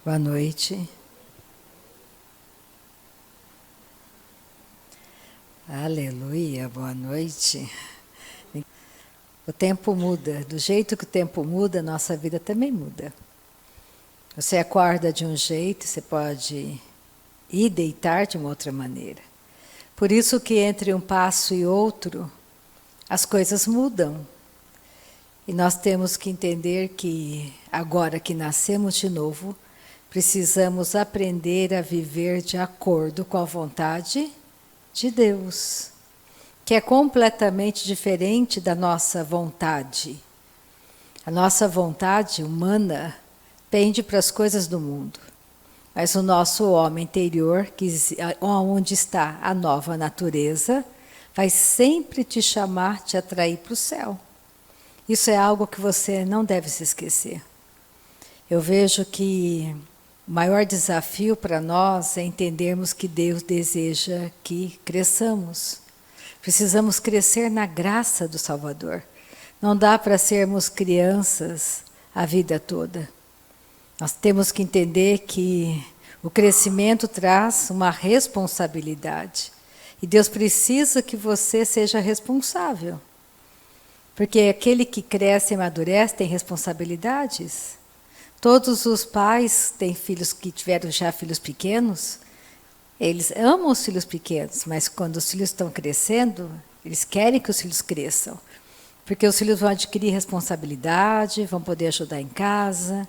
Boa noite. Aleluia, boa noite. O tempo muda, do jeito que o tempo muda, nossa vida também muda. Você acorda de um jeito, você pode ir deitar de uma outra maneira. Por isso que entre um passo e outro, as coisas mudam. E nós temos que entender que agora que nascemos de novo, precisamos aprender a viver de acordo com a vontade de Deus, que é completamente diferente da nossa vontade. A nossa vontade humana pende para as coisas do mundo, mas o nosso homem interior, onde está a nova natureza, vai sempre te chamar, te atrair para o céu. Isso é algo que você não deve se esquecer. Eu vejo que o maior desafio para nós é entendermos que Deus deseja que cresçamos. Precisamos crescer na graça do Salvador. Não dá para sermos crianças a vida toda. Nós temos que entender que o crescimento traz uma responsabilidade. E Deus precisa que você seja responsável. Porque aquele que cresce e amadurece tem responsabilidades. Todos os pais têm filhos que tiveram já filhos pequenos, eles amam os filhos pequenos, mas quando os filhos estão crescendo, eles querem que os filhos cresçam. Porque os filhos vão adquirir responsabilidade, vão poder ajudar em casa.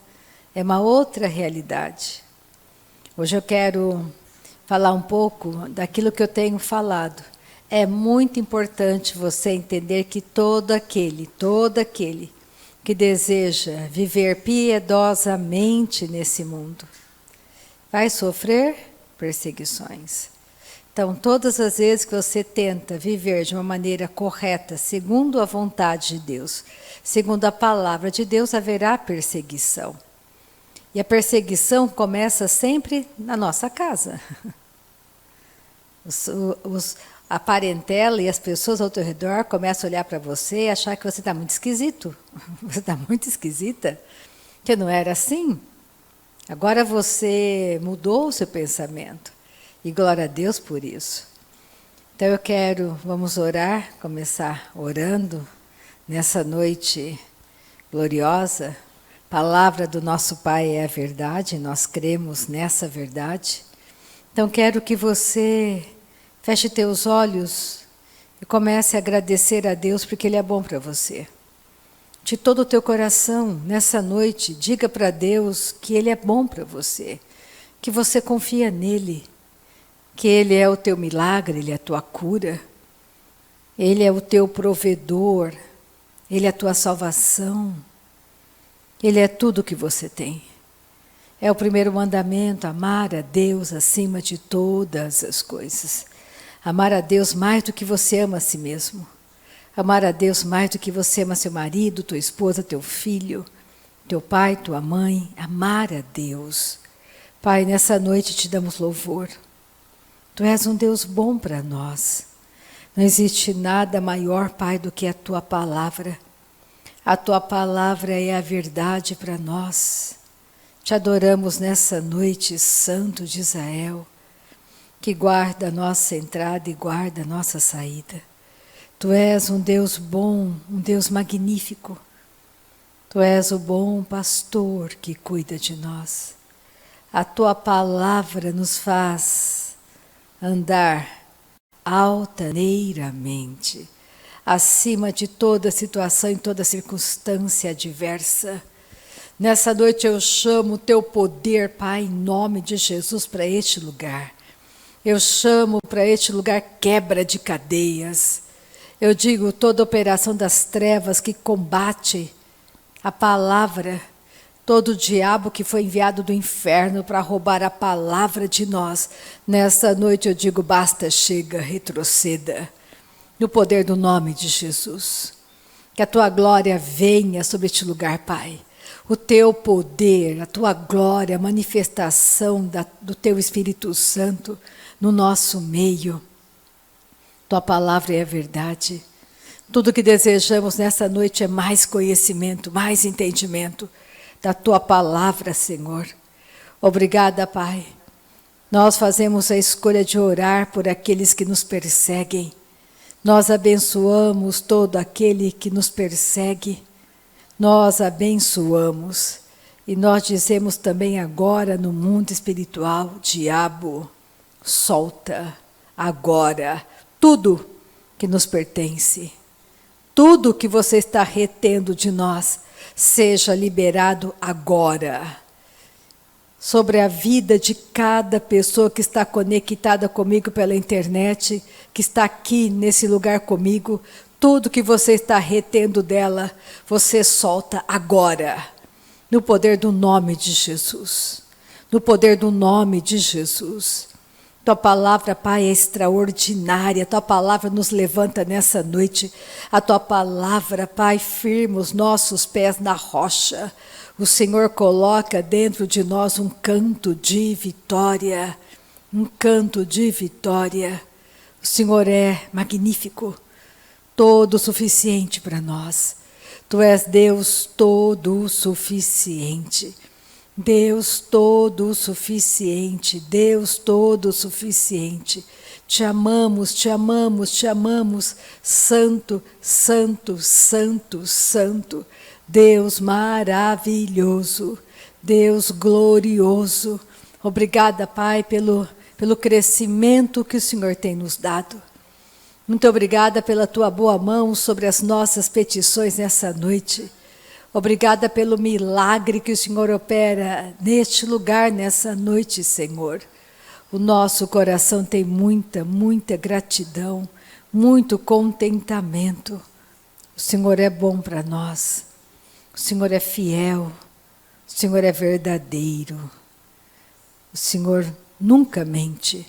É uma outra realidade. Hoje eu quero falar um pouco daquilo que eu tenho falado. É muito importante você entender que todo aquele que deseja viver piedosamente nesse mundo vai sofrer perseguições. Então, todas as vezes que você tenta viver de uma maneira correta, segundo a vontade de Deus, segundo a palavra de Deus, haverá perseguição. E a perseguição começa sempre na nossa casa. A parentela e as pessoas ao teu redor começam a olhar para você e achar que você está muito esquisito. Você está muito esquisita. Que não era assim. Agora você mudou o seu pensamento. E glória a Deus por isso. Então vamos orar, começar orando nessa noite gloriosa. A palavra do nosso Pai é a verdade, nós cremos nessa verdade. Então quero que você feche teus olhos e comece a agradecer a Deus porque Ele é bom para você. De todo o teu coração, nessa noite, diga para Deus que Ele é bom para você, que você confia nele, que Ele é o teu milagre, Ele é a tua cura, Ele é o teu provedor, Ele é a tua salvação, Ele é tudo o que você tem. É o primeiro mandamento, amar a Deus acima de todas as coisas. Amar a Deus mais do que você ama a si mesmo. Amar a Deus mais do que você ama seu marido, tua esposa, teu filho, teu pai, tua mãe. Amar a Deus. Pai, nessa noite te damos louvor. Tu és um Deus bom para nós. Não existe nada maior, Pai, do que a tua palavra. A tua palavra é a verdade para nós. Te adoramos nessa noite, Santo de Israel, que guarda a nossa entrada e guarda a nossa saída. Tu és um Deus bom, um Deus magnífico. Tu és o bom pastor que cuida de nós. A tua palavra nos faz andar altaneiramente, acima de toda situação e toda circunstância adversa. Nessa noite eu chamo o teu poder, Pai, em nome de Jesus, para este lugar. Eu chamo para este lugar quebra de cadeias. Eu digo toda operação das trevas que combate a palavra, todo o diabo que foi enviado do inferno para roubar a palavra de nós. Nessa noite eu digo basta, chega, retroceda. No poder do nome de Jesus. Que a tua glória venha sobre este lugar, Pai. O teu poder, a tua glória, a manifestação do teu Espírito Santo no nosso meio. Tua palavra é a verdade. Tudo que desejamos nessa noite é mais conhecimento, mais entendimento da tua palavra, Senhor. Obrigada, Pai. Nós fazemos a escolha de orar por aqueles que nos perseguem. Nós abençoamos todo aquele que nos persegue. Nós abençoamos. E nós dizemos também agora no mundo espiritual, diabo, solta agora tudo que nos pertence. Tudo que você está retendo de nós, seja liberado agora. Sobre a vida de cada pessoa que está conectada comigo pela internet, que está aqui nesse lugar comigo, tudo que você está retendo dela, você solta agora, no poder do nome de Jesus. No poder do nome de Jesus. Tua palavra, Pai, é extraordinária. Tua palavra nos levanta nessa noite. A tua palavra, Pai, firma os nossos pés na rocha. O Senhor coloca dentro de nós um canto de vitória. Um canto de vitória. O Senhor é magnífico, todo suficiente para nós. Tu és Deus todo suficiente. Deus todo suficiente. Deus todo suficiente. Te amamos, te amamos, te amamos. Santo, santo, santo, santo. Deus maravilhoso. Deus glorioso. Obrigada, Pai, pelo crescimento que o Senhor tem nos dado. Muito obrigada pela tua boa mão sobre as nossas petições nessa noite. Obrigada pelo milagre que o Senhor opera neste lugar, nessa noite, Senhor. O nosso coração tem muita, muita gratidão, muito contentamento. O Senhor é bom para nós. O Senhor é fiel. O Senhor é verdadeiro. O Senhor nunca mente.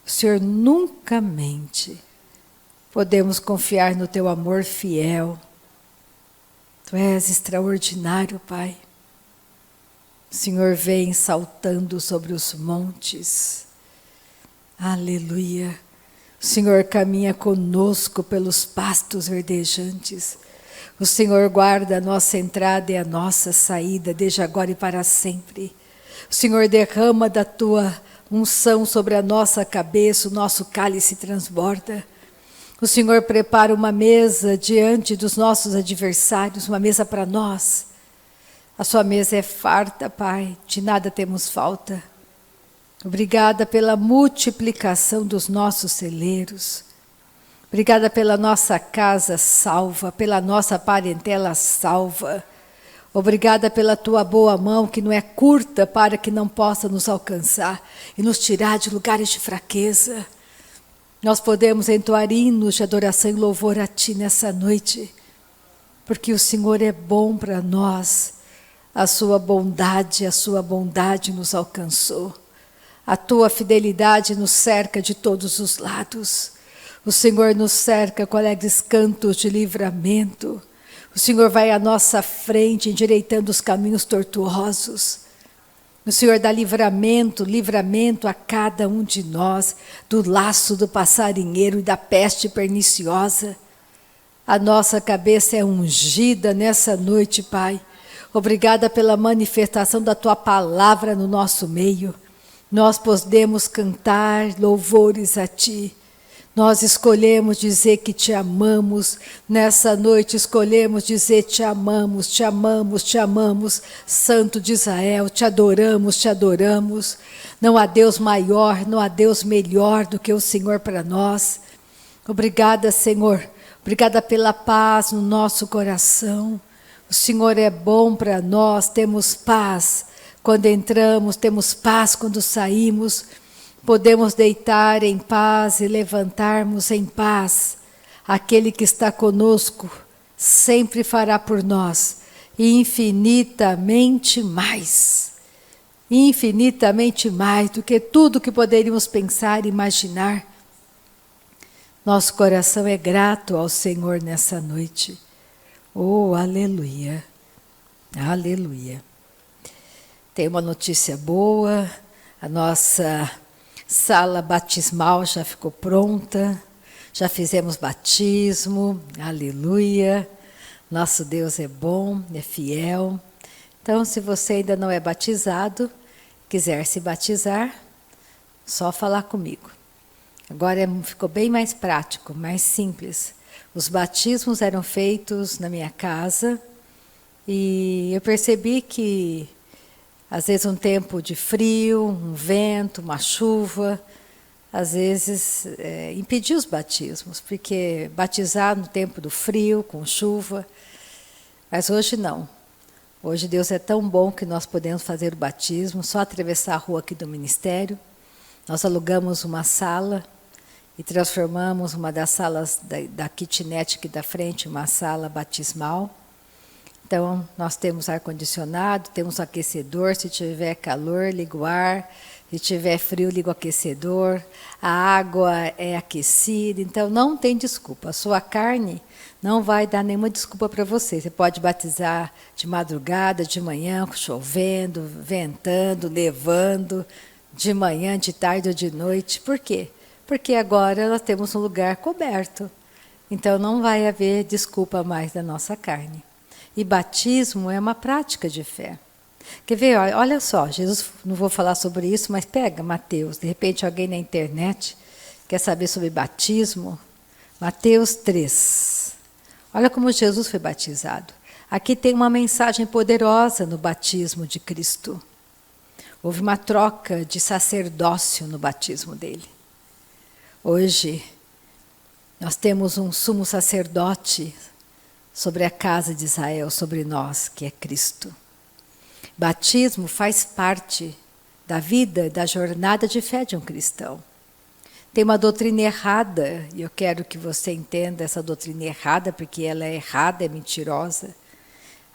O Senhor nunca mente. Podemos confiar no teu amor fiel. Tu és extraordinário, Pai. O Senhor vem saltando sobre os montes. Aleluia. O Senhor caminha conosco pelos pastos verdejantes. O Senhor guarda a nossa entrada e a nossa saída, desde agora e para sempre. O Senhor derrama da tua unção sobre a nossa cabeça, o nosso cálice transborda. O Senhor prepara uma mesa diante dos nossos adversários, uma mesa para nós. A sua mesa é farta, Pai, de nada temos falta. Obrigada pela multiplicação dos nossos celeiros. Obrigada pela nossa casa salva, pela nossa parentela salva. Obrigada pela tua boa mão, que não é curta para que não possa nos alcançar e nos tirar de lugares de fraqueza. Nós podemos entoar hinos de adoração e louvor a Ti nessa noite, porque o Senhor é bom para nós. A sua bondade nos alcançou. A tua fidelidade nos cerca de todos os lados. O Senhor nos cerca com alegres cantos de livramento. O Senhor vai à nossa frente, endireitando os caminhos tortuosos. O Senhor dá livramento a cada um de nós, do laço do passarinheiro e da peste perniciosa. A nossa cabeça é ungida nessa noite, Pai. Obrigada pela manifestação da Tua palavra no nosso meio. Nós podemos cantar louvores a Ti. Nós escolhemos dizer que Te amamos. Nessa noite escolhemos dizer Te amamos, Te amamos, Te amamos. Santo de Israel, Te adoramos, Te adoramos. Não há Deus maior, não há Deus melhor do que o Senhor para nós. Obrigada, Senhor. Obrigada pela paz no nosso coração. O Senhor é bom para nós, temos paz quando entramos, temos paz quando saímos. Podemos deitar em paz e levantarmos em paz. Aquele que está conosco sempre fará por nós infinitamente mais do que tudo que poderíamos pensar e imaginar. Nosso coração é grato ao Senhor nessa noite. Oh, aleluia, aleluia. Tem uma notícia boa, a nossa sala batismal já ficou pronta, já fizemos batismo, aleluia. Nosso Deus é bom, é fiel. Então, se você ainda não é batizado, quiser se batizar, só falar comigo. Agora ficou bem mais prático, mais simples. Os batismos eram feitos na minha casa e eu percebi que, às vezes, um tempo de frio, um vento, uma chuva, às vezes impedia os batismos, porque batizar no tempo do frio, com chuva, mas hoje não. Hoje Deus é tão bom que nós podemos fazer o batismo, só atravessar a rua aqui do ministério. Nós alugamos uma sala e transformamos uma das salas da kitnet aqui da frente, uma sala batismal. Então, nós temos ar-condicionado, temos aquecedor, se tiver calor, liga o ar, se tiver frio, liga o aquecedor, a água é aquecida, então não tem desculpa. A sua carne não vai dar nenhuma desculpa para você. Você pode batizar de madrugada, de manhã, chovendo, ventando, nevando, de manhã, de tarde ou de noite. Por quê? Porque agora nós temos um lugar coberto. Então não vai haver desculpa mais da nossa carne. E batismo é uma prática de fé. Quer ver? Olha só, Jesus, não vou falar sobre isso, mas pega Mateus. De repente alguém na internet quer saber sobre batismo. Mateus 3. Olha como Jesus foi batizado. Aqui tem uma mensagem poderosa no batismo de Cristo. Houve uma troca de sacerdócio no batismo dele. Hoje, nós temos um sumo sacerdote sobre a casa de Israel, sobre nós, que é Cristo. Batismo faz parte da vida, da jornada de fé de um cristão. Tem uma doutrina errada, e eu quero que você entenda essa doutrina errada, porque ela é errada, é mentirosa.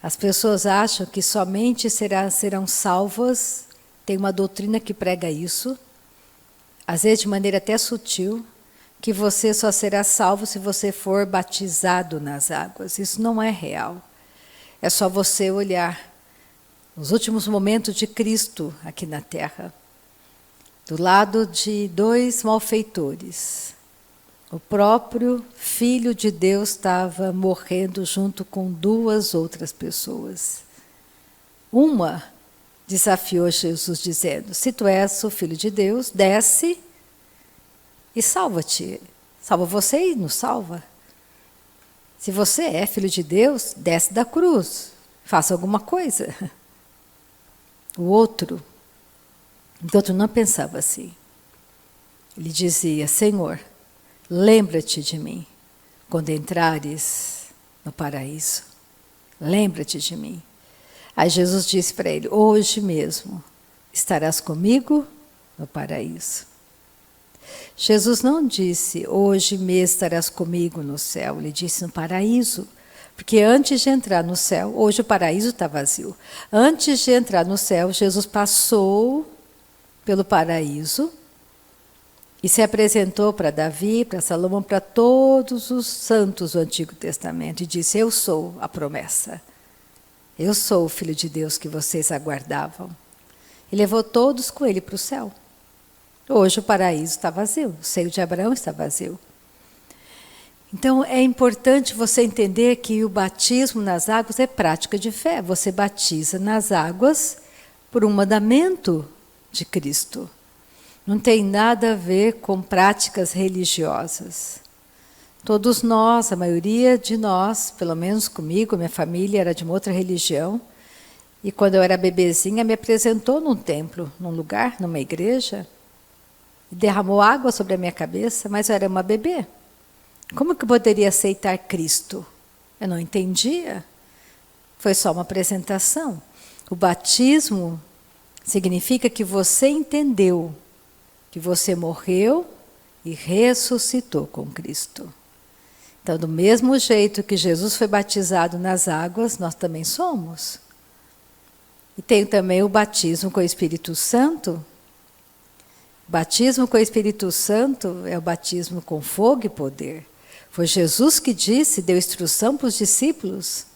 As pessoas acham que somente serão salvas, tem uma doutrina que prega isso, às vezes de maneira até sutil, que você só será salvo se você for batizado nas águas. Isso não é real. É só você olhar os últimos momentos de Cristo aqui na Terra, do lado de dois malfeitores. O próprio Filho de Deus estava morrendo junto com duas outras pessoas. Uma desafiou Jesus dizendo: se tu és o Filho de Deus, desce e salva-te. Salva você e nos salva. Se você é Filho de Deus, desce da cruz, faça alguma coisa. O outro não pensava assim. Ele dizia: Senhor, lembra-te de mim quando entrares no paraíso. Lembra-te de mim. Aí Jesus disse para ele: hoje mesmo estarás comigo no paraíso. Jesus não disse: hoje mesmo estarás comigo no céu. Ele disse: no paraíso. Porque antes de entrar no céu, hoje o paraíso está vazio. Antes de entrar no céu, Jesus passou pelo paraíso e se apresentou para Davi, para Salomão, para todos os santos do Antigo Testamento e disse: eu sou a promessa. Eu sou o Filho de Deus que vocês aguardavam. E levou todos com ele para o céu. Hoje o paraíso está vazio, o seio de Abraão está vazio. Então é importante você entender que o batismo nas águas é prática de fé. Você batiza nas águas por um mandamento de Cristo. Não tem nada a ver com práticas religiosas. Todos nós, a maioria de nós, pelo menos comigo, minha família era de uma outra religião. E quando eu era bebezinha, me apresentou num templo, num lugar, numa igreja, e derramou água sobre a minha cabeça, mas eu era uma bebê. Como que eu poderia aceitar Cristo? Eu não entendia. Foi só uma apresentação. O batismo significa que você entendeu que você morreu e ressuscitou com Cristo. Então, do mesmo jeito que Jesus foi batizado nas águas, nós também somos. E tem também o batismo com o Espírito Santo. O batismo com o Espírito Santo é o batismo com fogo e poder. Foi Jesus que disse, deu instrução para os discípulos,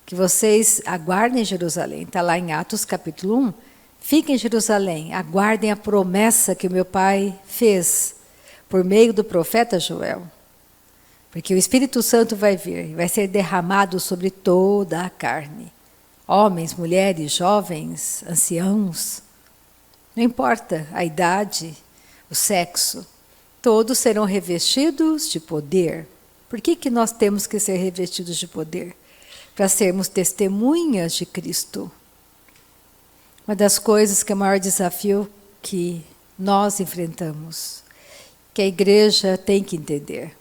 que vocês aguardem em Jerusalém. Está lá em Atos capítulo 1. Fiquem em Jerusalém, aguardem a promessa que o meu Pai fez por meio do profeta Joel. Porque o Espírito Santo vai vir, vai ser derramado sobre toda a carne. Homens, mulheres, jovens, anciãos. Não importa a idade, o sexo, todos serão revestidos de poder. Por que nós temos que ser revestidos de poder? Para sermos testemunhas de Cristo. Uma das coisas que é o maior desafio que nós enfrentamos, que a igreja tem que entender.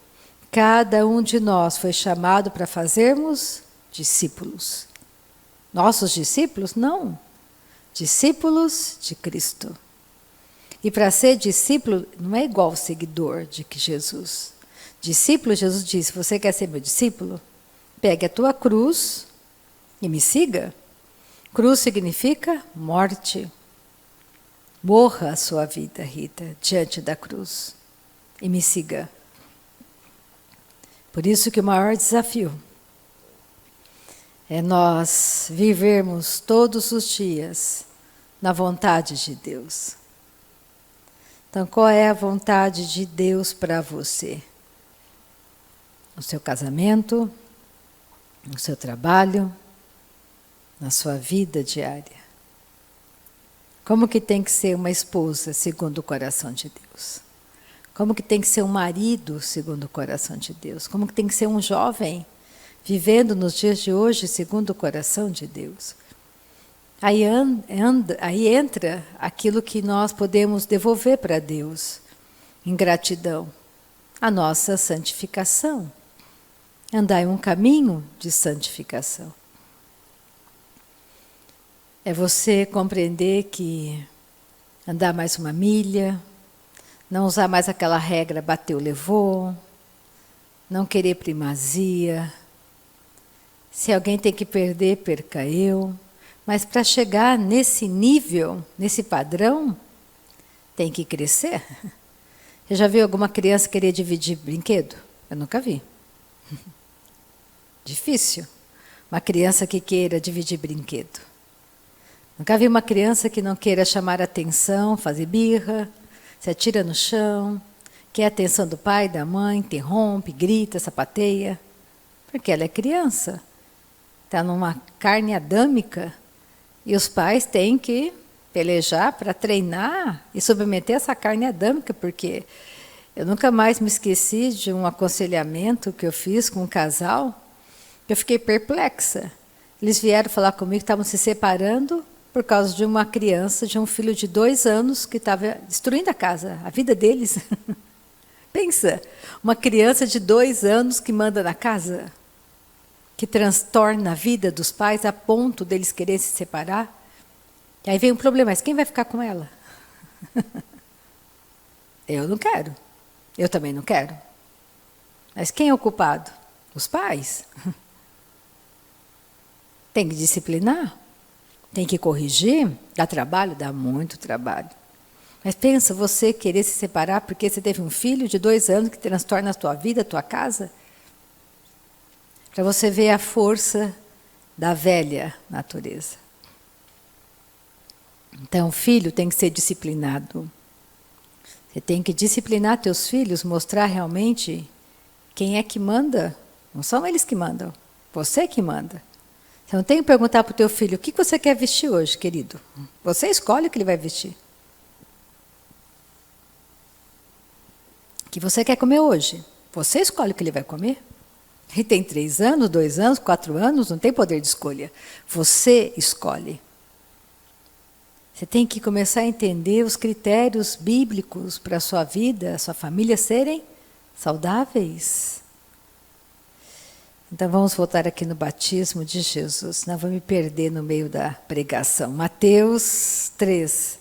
Cada um de nós foi chamado para fazermos discípulos. Nossos discípulos? Não. Discípulos de Cristo. E para ser discípulo, não é igual seguidor de Jesus. Discípulo, Jesus disse, você quer ser meu discípulo? Pegue a tua cruz e me siga. Cruz significa morte. Morra a sua vida, Rita, diante da cruz. E me siga. Por isso que o maior desafio é nós vivermos todos os dias na vontade de Deus. Então, qual é a vontade de Deus para você? No seu casamento, no seu trabalho, na sua vida diária. Como que tem que ser uma esposa segundo o coração de Deus? Como que tem que ser um marido segundo o coração de Deus? Como que tem que ser um jovem vivendo nos dias de hoje segundo o coração de Deus? Aí entra aquilo que nós podemos devolver para Deus em gratidão, a nossa santificação. Andar em um caminho de santificação. É você compreender que andar mais uma milha, não usar mais aquela regra bateu, levou, não querer primazia. Se alguém tem que perder, perca eu. Mas para chegar nesse nível, nesse padrão, tem que crescer. Você já viu alguma criança querer dividir brinquedo? Eu nunca vi. Difícil. Uma criança que queira dividir brinquedo. Nunca vi uma criança que não queira chamar atenção, fazer birra, se atira no chão, quer a atenção do pai, da mãe, interrompe, grita, sapateia. Porque ela é criança. Está numa carne adâmica e os pais têm que pelejar para treinar e submeter essa carne adâmica, porque eu nunca mais me esqueci de um aconselhamento que eu fiz com um casal. Eu fiquei perplexa. Eles vieram falar comigo que estavam se separando por causa de uma criança, de um filho de 2 anos que estava destruindo a casa, a vida deles. Pensa, uma criança de 2 anos que manda na casa, que transtorna a vida dos pais a ponto deles querer se separar. E aí vem um problema, mas quem vai ficar com ela? Eu não quero. Eu também não quero. Mas quem é o culpado? Os pais. Tem que disciplinar, tem que corrigir, dá trabalho, dá muito trabalho. Mas pensa, você querer se separar porque você teve um filho de 2 anos que transtorna a tua vida, a tua casa? Para você ver a força da velha natureza. Então, o filho tem que ser disciplinado. Você tem que disciplinar teus filhos, mostrar realmente quem é que manda. Não são eles que mandam, você que manda. Você não tem que perguntar para o teu filho, o que você quer vestir hoje, querido? Você escolhe o que ele vai vestir. O que você quer comer hoje? Você escolhe o que ele vai comer. Ele tem 3 anos, 2 anos, 4 anos, não tem poder de escolha. Você escolhe. Você tem que começar a entender os critérios bíblicos para a sua vida, a sua família serem saudáveis. Então vamos voltar aqui no batismo de Jesus. Não vou me perder no meio da pregação. Mateus 3,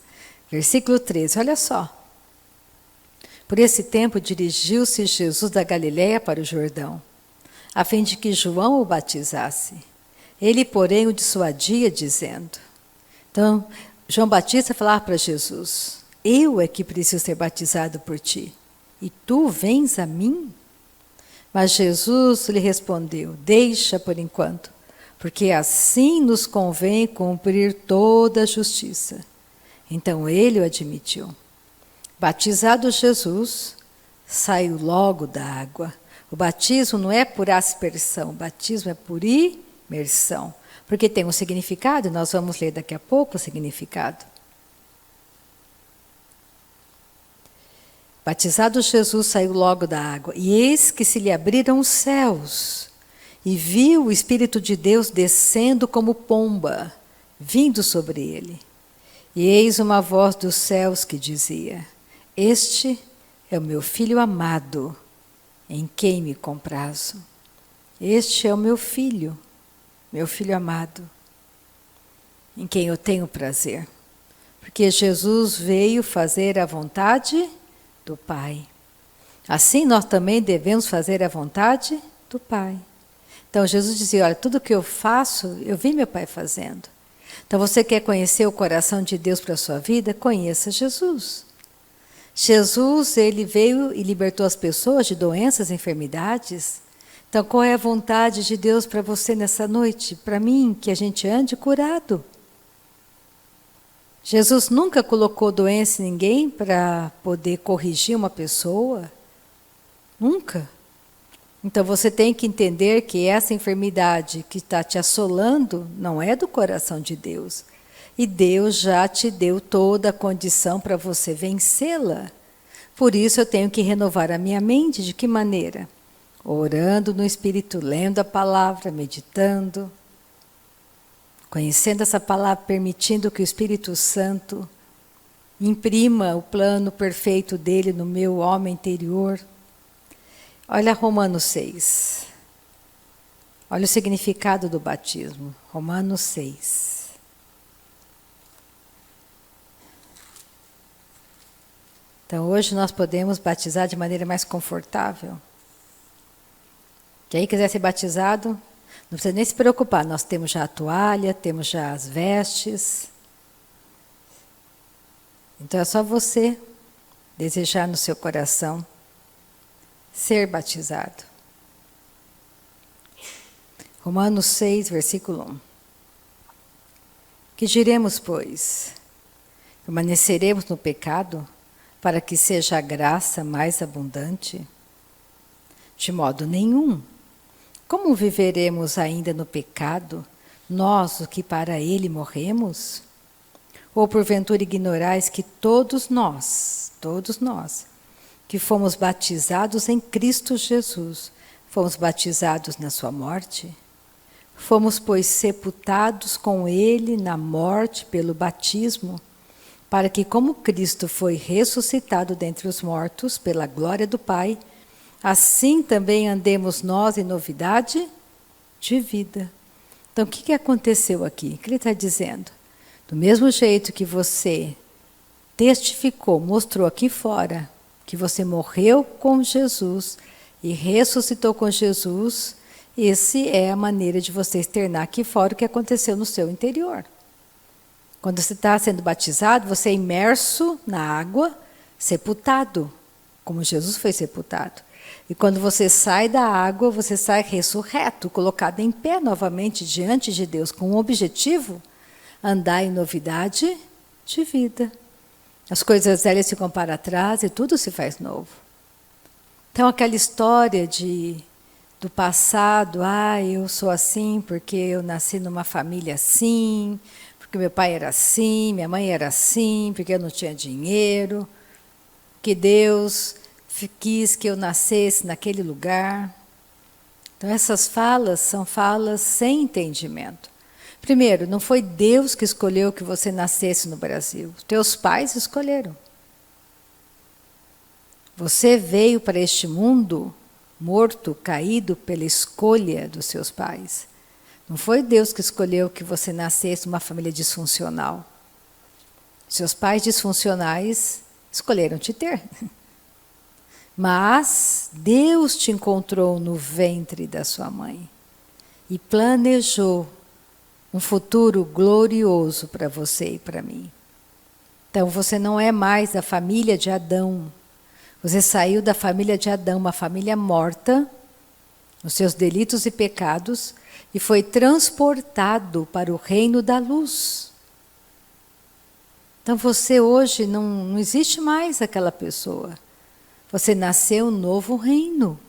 versículo 13. Olha só. Por esse tempo dirigiu-se Jesus da Galiléia para o Jordão, a fim de que João o batizasse. Ele, porém, o dissuadia, dizendo. Então, João Batista falava para Jesus, eu é que preciso ser batizado por ti, e tu vens a mim? Mas Jesus lhe respondeu, deixa por enquanto, porque assim nos convém cumprir toda a justiça. Então ele o admitiu. Batizado Jesus, saiu logo da água. O batismo não é por aspersão, o batismo é por imersão. Porque tem um significado, e nós vamos ler daqui a pouco o significado. Batizado Jesus, saiu logo da água, e eis que se lhe abriram os céus, e viu o Espírito de Deus descendo como pomba, vindo sobre ele. E eis uma voz dos céus que dizia: Este é o meu Filho amado, em quem me comprazo. Este é o meu Filho amado, em quem eu tenho prazer. Porque Jesus veio fazer a vontade do Pai. Assim nós também devemos fazer a vontade do Pai. Então Jesus dizia, olha, tudo que eu faço, eu vi meu Pai fazendo. Então você quer conhecer o coração de Deus para a sua vida? Conheça Jesus. Jesus, ele veio e libertou as pessoas de doenças e enfermidades. Então qual é a vontade de Deus para você nessa noite? Para mim, que a gente ande curado. Jesus nunca colocou doença em ninguém para poder corrigir uma pessoa. Nunca. Então você tem que entender que essa enfermidade que está te assolando não é do coração de Deus. E Deus já te deu toda a condição para você vencê-la. Por isso eu tenho que renovar a minha mente. De que maneira? Orando no Espírito, lendo a palavra, meditando, conhecendo essa palavra, permitindo que o Espírito Santo imprima o plano perfeito dele no meu homem interior. Olha Romanos 6. Olha o significado do batismo. Romanos 6. Então hoje nós podemos batizar de maneira mais confortável. Quem quiser ser batizado, não precisa nem se preocupar. Nós temos já a toalha, temos já as vestes. Então é só você desejar no seu coração ser batizado. Romanos 6, versículo 1. Que diremos, pois? Permaneceremos no pecado para que seja a graça mais abundante? De modo nenhum. Como viveremos ainda no pecado, nós, o que para ele morremos? Ou porventura ignorais que todos nós, que fomos batizados em Cristo Jesus, fomos batizados na sua morte? Fomos, pois, sepultados com ele na morte pelo batismo, para que, como Cristo foi ressuscitado dentre os mortos pela glória do Pai, assim também andemos nós em novidade de vida. Então, o que aconteceu aqui? O que ele está dizendo? Do mesmo jeito que você testificou, mostrou aqui fora, que você morreu com Jesus e ressuscitou com Jesus, essa é a maneira de você externar aqui fora o que aconteceu no seu interior. Quando você está sendo batizado, você é imerso na água, sepultado, como Jesus foi sepultado. E quando você sai da água, você sai ressurreto, colocado em pé novamente diante de Deus, com um objetivo, andar em novidade de vida. As coisas velhas ficam para trás e tudo se faz novo. Então aquela história do passado, eu sou assim porque eu nasci numa família assim, porque meu pai era assim, minha mãe era assim, porque eu não tinha dinheiro, que Deus quis que eu nascesse naquele lugar. Então essas falas são falas sem entendimento. Primeiro, não foi Deus que escolheu que você nascesse no Brasil. Teus pais escolheram. Você veio para este mundo morto, caído pela escolha dos seus pais. Não foi Deus que escolheu que você nascesse numa família disfuncional. Seus pais disfuncionais escolheram te ter. Mas Deus te encontrou no ventre da sua mãe e planejou um futuro glorioso para você e para mim. Então você não é mais da família de Adão. Você saiu da família de Adão, uma família morta, nos seus delitos e pecados, e foi transportado para o reino da luz. Então você hoje não existe mais aquela pessoa. Você nasceu um novo reino.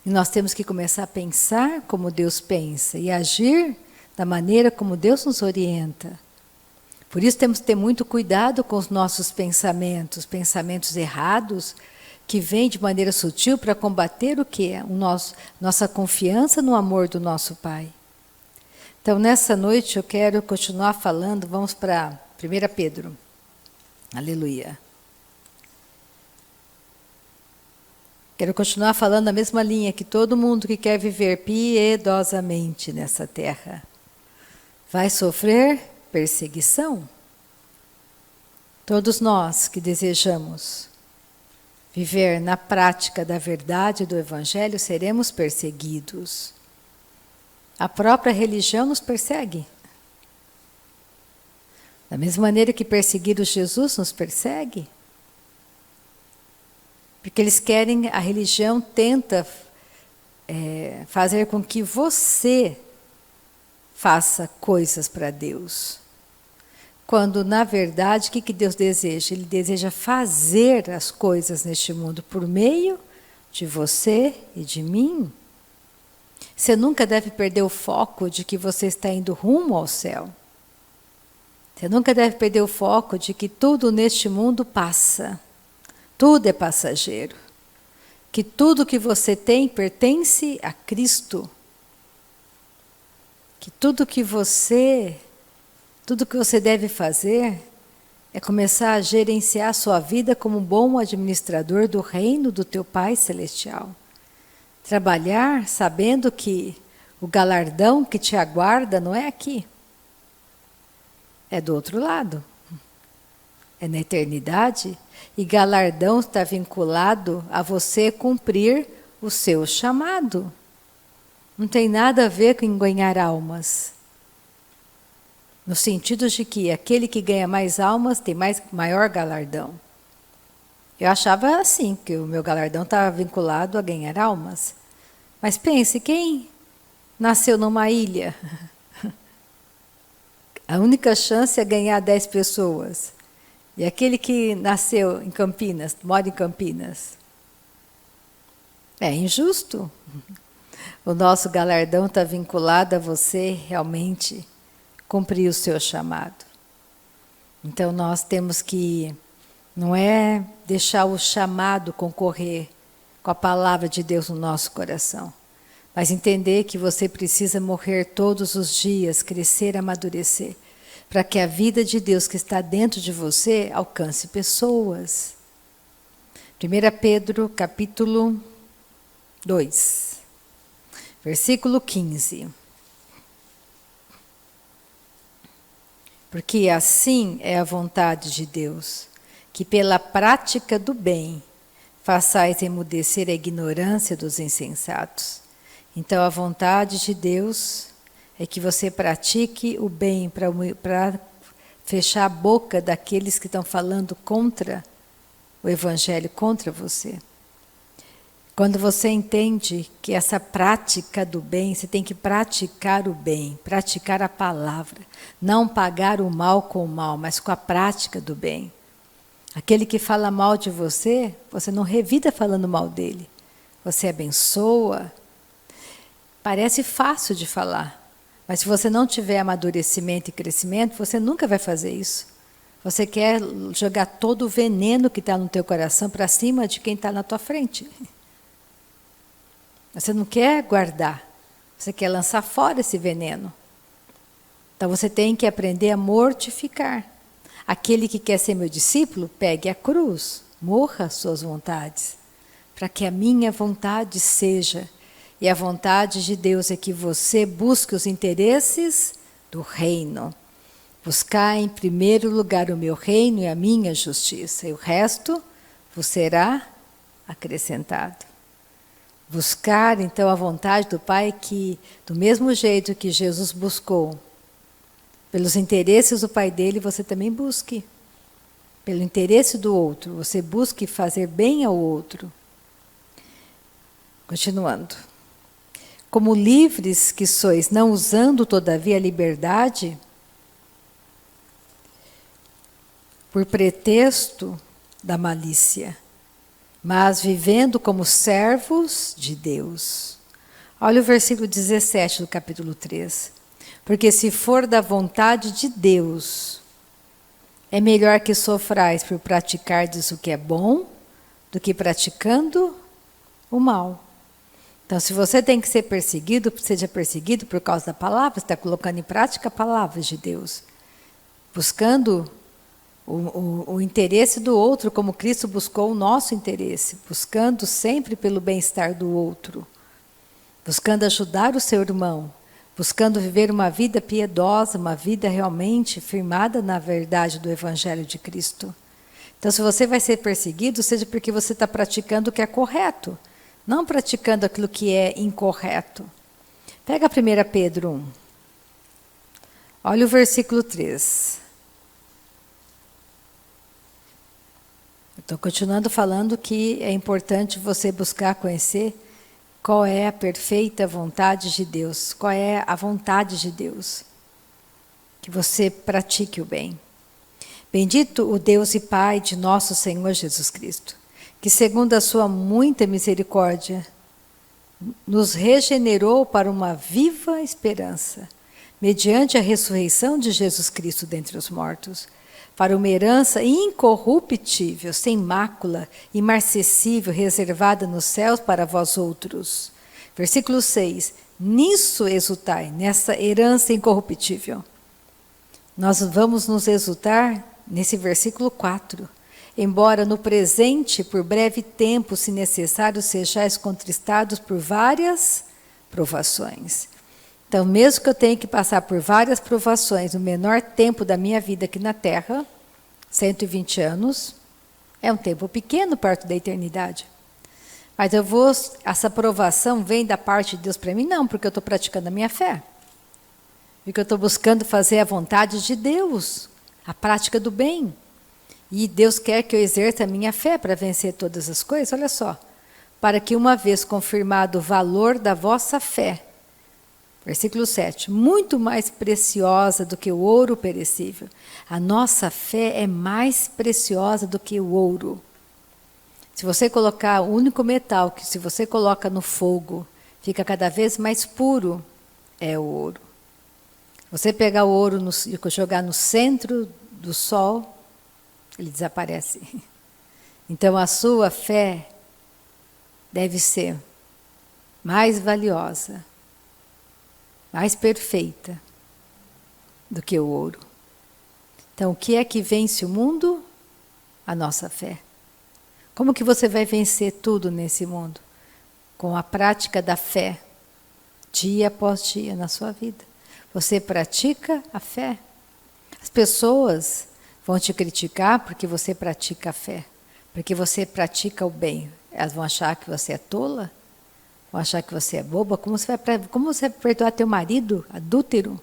E nós temos que começar a pensar como Deus pensa e agir da maneira como Deus nos orienta. Por isso temos que ter muito cuidado com os nossos pensamentos errados, que vem de maneira sutil para combater o quê? Nossa confiança no amor do nosso Pai. Então, nessa noite eu quero continuar falando, vamos para 1 Pedro. Aleluia. Quero continuar falando a mesma linha, que todo mundo que quer viver piedosamente nessa terra vai sofrer perseguição. Todos nós que desejamos viver na prática da verdade do Evangelho seremos perseguidos. A própria religião nos persegue. Da mesma maneira que perseguiram Jesus nos persegue. Porque eles querem, a religião tenta fazer com que você faça coisas para Deus. Quando, na verdade, o que Deus deseja? Ele deseja fazer as coisas neste mundo por meio de você e de mim. Você nunca deve perder o foco de que você está indo rumo ao céu. Você nunca deve perder o foco de que tudo neste mundo passa. Tudo é passageiro. Que tudo que você tem pertence a Cristo. Que tudo que você deve fazer é começar a gerenciar a sua vida como um bom administrador do reino do teu Pai Celestial. Trabalhar sabendo que o galardão que te aguarda não é aqui. É do outro lado. É na eternidade. E galardão está vinculado a você cumprir o seu chamado. Não tem nada a ver com ganhar almas. No sentido de que aquele que ganha mais almas tem maior galardão. Eu achava assim, que o meu galardão estava vinculado a ganhar almas. Mas pense, quem nasceu numa ilha? A única chance é ganhar 10 pessoas. E aquele que nasceu em Campinas, mora em Campinas. É injusto. O nosso galardão está vinculado a você realmente cumprir o seu chamado. Então nós temos que, não é deixar o chamado concorrer com a palavra de Deus no nosso coração, mas entender que você precisa morrer todos os dias, crescer, amadurecer, para que a vida de Deus que está dentro de você alcance pessoas. 1 Pedro, capítulo 2, versículo 15. Porque assim é a vontade de Deus, que pela prática do bem façais emudecer a ignorância dos insensatos. Então a vontade de Deus é que você pratique o bem para fechar a boca daqueles que estão falando contra o Evangelho, contra você. Quando você entende que essa prática do bem, você tem que praticar o bem, praticar a palavra, não pagar o mal com o mal, mas com a prática do bem. Aquele que fala mal de você, você não revida falando mal dele. Você abençoa. Parece fácil de falar, mas se você não tiver amadurecimento e crescimento, você nunca vai fazer isso. Você quer jogar todo o veneno que está no teu coração para cima de quem está na tua frente. Você não quer guardar, você quer lançar fora esse veneno. Então você tem que aprender a mortificar. Aquele que quer ser meu discípulo, pegue a cruz, morra as suas vontades, para que a minha vontade seja. E a vontade de Deus é que você busque os interesses do reino. Buscar em primeiro lugar o meu reino e a minha justiça, e o resto vos será acrescentado. Buscar então a vontade do Pai, que do mesmo jeito que Jesus buscou pelos interesses do Pai dele, você também busque. Pelo interesse do outro, você busque fazer bem ao outro. Continuando. Como livres que sois, não usando todavia a liberdade por pretexto da malícia, mas vivendo como servos de Deus. Olha o versículo 17 do capítulo 3. Porque se for da vontade de Deus, é melhor que sofrais por praticardes o que é bom, do que praticando o mal. Então, se você tem que ser perseguido, seja perseguido por causa da palavra, você está colocando em prática a palavra de Deus, buscando o interesse do outro, como Cristo buscou o nosso interesse, buscando sempre pelo bem-estar do outro, buscando ajudar o seu irmão, buscando viver uma vida piedosa, uma vida realmente firmada na verdade do Evangelho de Cristo. Então, se você vai ser perseguido, seja porque você está praticando o que é correto, não praticando aquilo que é incorreto. Pega 1 Pedro 1. Olha o versículo 3. Estou continuando falando que é importante você buscar conhecer qual é a perfeita vontade de Deus, qual é a vontade de Deus, que você pratique o bem. Bendito o Deus e Pai de nosso Senhor Jesus Cristo, que segundo a sua muita misericórdia, nos regenerou para uma viva esperança, mediante a ressurreição de Jesus Cristo dentre os mortos, para uma herança incorruptível, sem mácula, imarcessível, reservada nos céus para vós outros. Versículo 6. Nisso exultai, nessa herança incorruptível. Nós vamos nos exultar nesse versículo 4. Embora no presente, por breve tempo, se necessário, sejais contristados por várias provações. Então, mesmo que eu tenha que passar por várias provações no menor tempo da minha vida aqui na Terra, 120 anos, é um tempo pequeno perto da eternidade. Mas essa provação vem da parte de Deus para mim? Não, porque eu estou praticando a minha fé. Porque eu estou buscando fazer a vontade de Deus, a prática do bem. E Deus quer que eu exerça a minha fé para vencer todas as coisas. Olha só, para que uma vez confirmado o valor da vossa fé, versículo 7, muito mais preciosa do que o ouro perecível. A nossa fé é mais preciosa do que o ouro. Se você colocar o único metal que se você coloca no fogo, fica cada vez mais puro, é o ouro. Se você pegar o ouro e jogar no centro do sol, ele desaparece. Então a sua fé deve ser mais valiosa, mais perfeita do que o ouro. Então, o que é que vence o mundo? A nossa fé. Como que você vai vencer tudo nesse mundo? Com a prática da fé, dia após dia na sua vida. Você pratica a fé. As pessoas vão te criticar porque você pratica a fé, porque você pratica o bem. Elas vão achar que você é tola, vão achar que você é boba. Como você vai perdoar teu marido adúltero?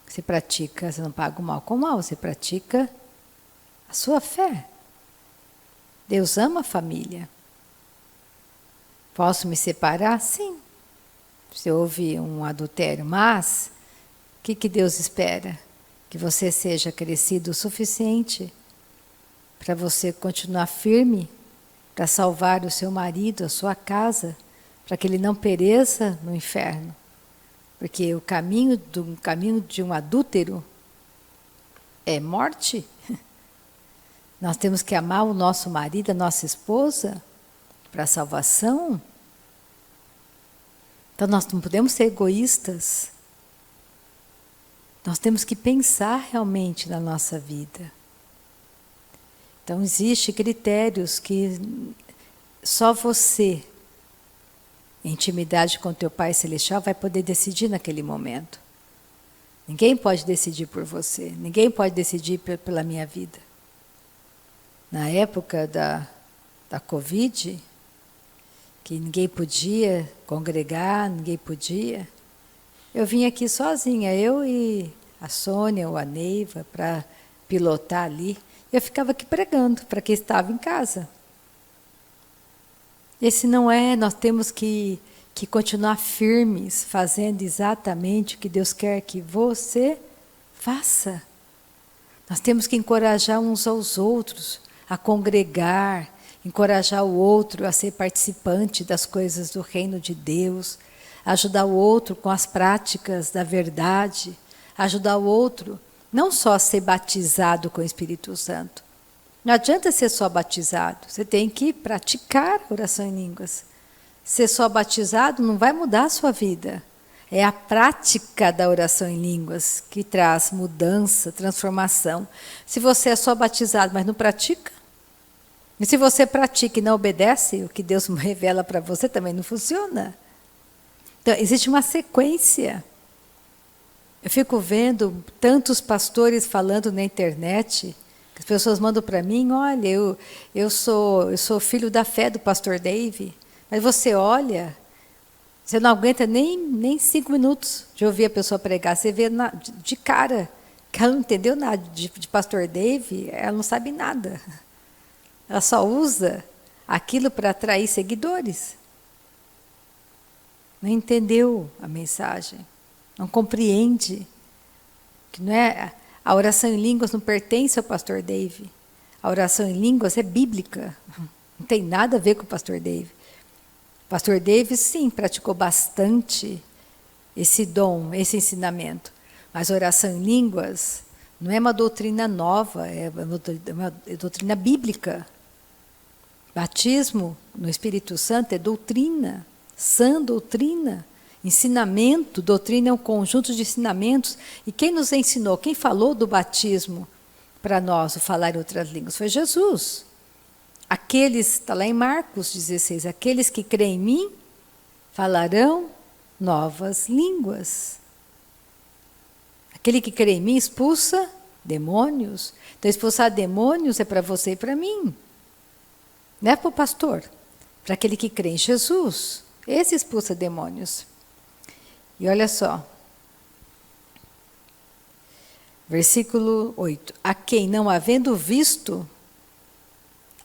Você pratica, você não paga o mal com o mal, você pratica a sua fé. Deus ama a família. Posso me separar? Sim. Se houve um adultério, mas o que Deus espera? Que você seja crescido o suficiente para você continuar firme, para salvar o seu marido, a sua casa, para que ele não pereça no inferno. Porque o caminho de um adúltero é morte. Nós temos que amar o nosso marido, a nossa esposa, para a salvação. Então nós não podemos ser egoístas. Nós temos que pensar realmente na nossa vida. Então existem critérios que só você, em intimidade com teu Pai Celestial, vai poder decidir naquele momento. Ninguém pode decidir por você, ninguém pode decidir pela minha vida. Na época da Covid, que ninguém podia congregar, ninguém podia, eu vim aqui sozinha, eu e a Sônia ou a Neiva, para pilotar ali. Eu ficava aqui pregando para quem estava em casa. Esse não é, nós temos que continuar firmes, fazendo exatamente o que Deus quer que você faça. Nós temos que encorajar uns aos outros, a congregar, encorajar o outro a ser participante das coisas do reino de Deus, ajudar o outro com as práticas da verdade, ajudar o outro não só a ser batizado com o Espírito Santo, Não adianta ser só batizado, você tem que praticar a oração em línguas. Ser só batizado não vai mudar a sua vida. É a prática da oração em línguas que traz mudança, transformação. Se você é só batizado, mas não pratica, e se você pratica e não obedece, o que Deus revela para você também não funciona. Então, existe uma sequência. Eu fico vendo tantos pastores falando na internet, que as pessoas mandam para mim, olha, eu sou filho da fé do pastor Dave, mas você olha, você não aguenta nem 5 minutos de ouvir a pessoa pregar, você vê de cara que ela não entendeu nada de pastor Dave, ela não sabe nada. Ela só usa aquilo para atrair seguidores. Não entendeu a mensagem, não compreende que não é a oração em línguas não pertence ao pastor Dave. A oração em línguas é bíblica, não tem nada a ver com o pastor Dave. O pastor Dave, sim, praticou bastante esse dom, esse ensinamento, mas a oração em línguas não é uma doutrina nova, é uma doutrina bíblica. Batismo no Espírito Santo é doutrina, sã doutrina, ensinamento. Doutrina é um conjunto de ensinamentos. E quem nos ensinou, quem falou do batismo para nós, o falar em outras línguas, foi Jesus. Aqueles, está lá em Marcos 16, aqueles que creem em mim falarão novas línguas. Aquele que crê em mim expulsa demônios. Então, expulsar demônios é para você e para mim. Não é para o pastor, para aquele que crê em Jesus. Esse expulsa demônios. E olha só. Versículo 8. A quem não havendo visto,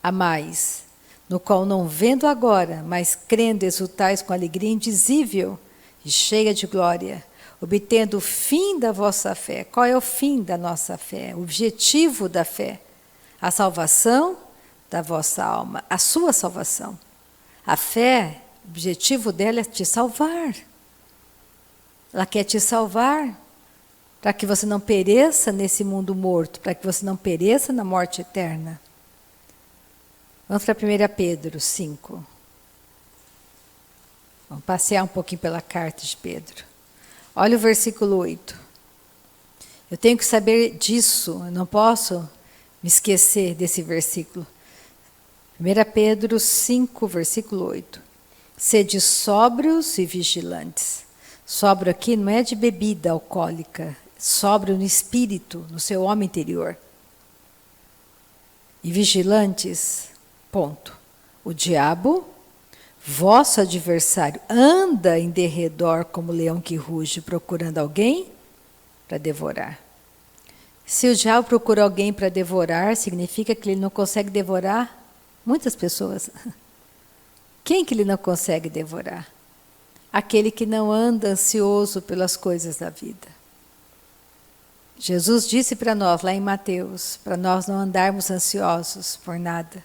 a mais, no qual não vendo agora, mas crendo exultais com alegria indizível e cheia de glória, obtendo o fim da vossa fé. Qual é o fim da nossa fé? O objetivo da fé? A salvação da vossa alma, a sua salvação. A fé, o objetivo dela é te salvar. Ela quer te salvar para que você não pereça nesse mundo morto, para que você não pereça na morte eterna. Vamos para 1 Pedro 5. Vamos passear um pouquinho pela carta de Pedro. Olha o versículo 8. Eu tenho que saber disso, eu não posso me esquecer desse versículo. 1 Pedro 5, versículo 8. Sede sóbrios e vigilantes. Sóbrio aqui não é de bebida alcoólica, sóbrio no espírito, no seu homem interior. E vigilantes, ponto. O diabo, vosso adversário, anda em derredor como leão que ruge, procurando alguém para devorar. Se o diabo procura alguém para devorar, significa que ele não consegue devorar muitas pessoas. Quem que ele não consegue devorar? Aquele que não anda ansioso pelas coisas da vida. Jesus disse para nós, lá em Mateus, para nós não andarmos ansiosos por nada.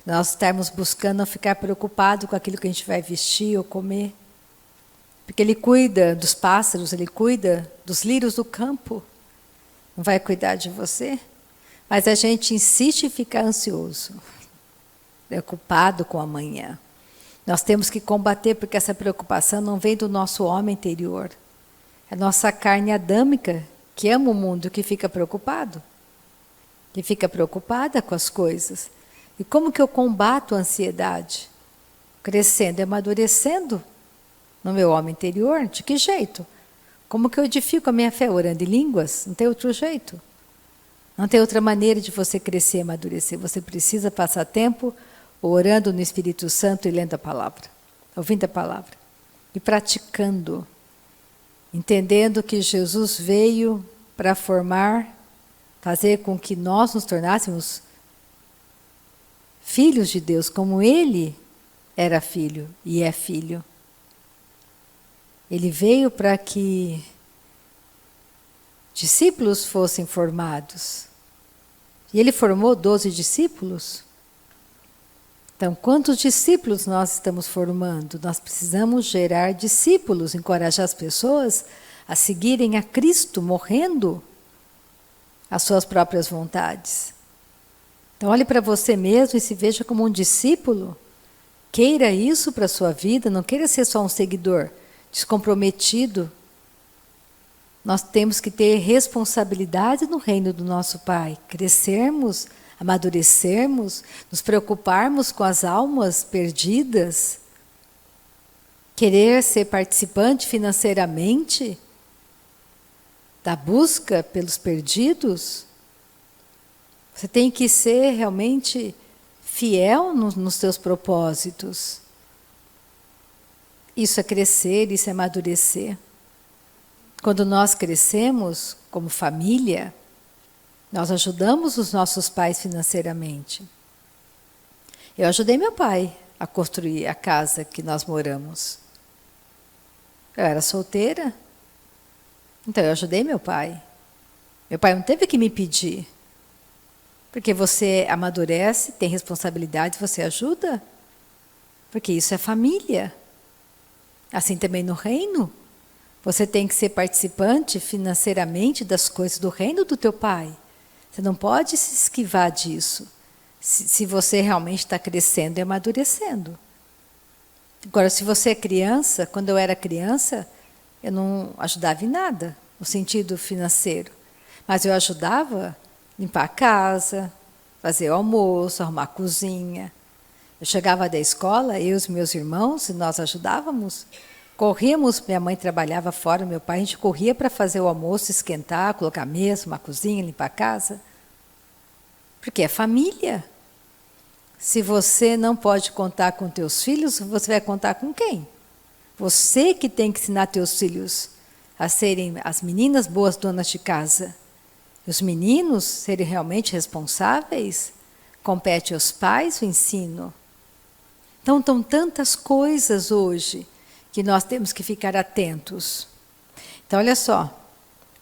Nós estarmos buscando não ficar preocupado com aquilo que a gente vai vestir ou comer. Porque Ele cuida dos pássaros, Ele cuida dos lírios do campo. Não vai cuidar de você? Mas a gente insiste em ficar ansioso, preocupado com o amanhã. Nós temos que combater, porque essa preocupação não vem do nosso homem interior. É a nossa carne adâmica, que ama o mundo, que fica preocupado. Que fica preocupada com as coisas. E como que eu combato a ansiedade? Crescendo e amadurecendo no meu homem interior? De que jeito? Como que eu edifico a minha fé? Orando em línguas? Não tem outro jeito. Não tem outra maneira de você crescer e amadurecer. Você precisa passar tempo orando no Espírito Santo e lendo a palavra, ouvindo a palavra e praticando, entendendo que Jesus veio para formar, fazer com que nós nos tornássemos filhos de Deus, como Ele era filho e é filho. Ele veio para que discípulos fossem formados. E Ele formou 12 discípulos. Então, quantos discípulos nós estamos formando? Nós precisamos gerar discípulos, encorajar as pessoas a seguirem a Cristo, morrendo às suas próprias vontades. Então olhe para você mesmo e se veja como um discípulo. Queira isso para a sua vida, não queira ser só um seguidor descomprometido. Nós temos que ter responsabilidade no reino do nosso Pai, crescermos, amadurecermos, nos preocuparmos com as almas perdidas, querer ser participante financeiramente da busca pelos perdidos. Você tem que ser realmente fiel nos seus propósitos. Isso é crescer, isso é amadurecer. Quando nós crescemos como família, nós ajudamos os nossos pais financeiramente. Eu ajudei meu pai a construir a casa que nós moramos. Eu era solteira, então eu ajudei meu pai. Meu pai não teve que me pedir. Porque você amadurece, tem responsabilidade, você ajuda. Porque isso é família. Assim também no reino. Você tem que ser participante financeiramente das coisas do reino do teu pai. Você não pode se esquivar disso. Se você realmente está crescendo e amadurecendo. Agora, se você é criança, quando eu era criança, eu não ajudava em nada, no sentido financeiro. Mas eu ajudava limpar a casa, fazer o almoço, arrumar a cozinha. Eu chegava da escola, eu e os meus irmãos, e nós ajudávamos. Corríamos, minha mãe trabalhava fora, meu pai, a gente corria para fazer o almoço, esquentar, colocar a mesa, uma cozinha, limpar a casa. Porque é família. Se você não pode contar com teus filhos, você vai contar com quem? Você que tem que ensinar teus filhos a serem as meninas boas donas de casa. E os meninos serem realmente responsáveis, compete aos pais o ensino. Então, estão tantas coisas hoje que nós temos que ficar atentos. Então, olha só,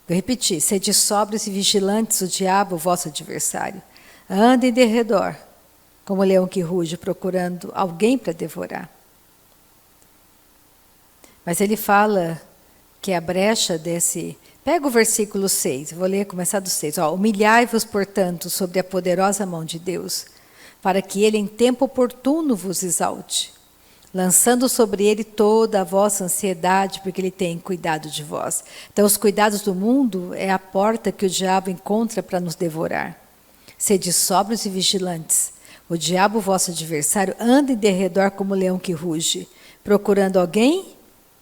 vou repetir, sede sóbrios e vigilantes, o diabo, o vosso adversário, anda em derredor, como leão que ruge, procurando alguém para devorar. Mas ele fala que a brecha desse... Pega o versículo 6, vou ler, começar do 6. Humilhai-vos, portanto, sobre a poderosa mão de Deus, para que ele em tempo oportuno vos exalte, lançando sobre ele toda a vossa ansiedade, porque ele tem cuidado de vós. Então, os cuidados do mundo é a porta que o diabo encontra para nos devorar. Sede sóbrios e vigilantes. O diabo, vosso adversário, anda em derredor como leão que ruge, procurando alguém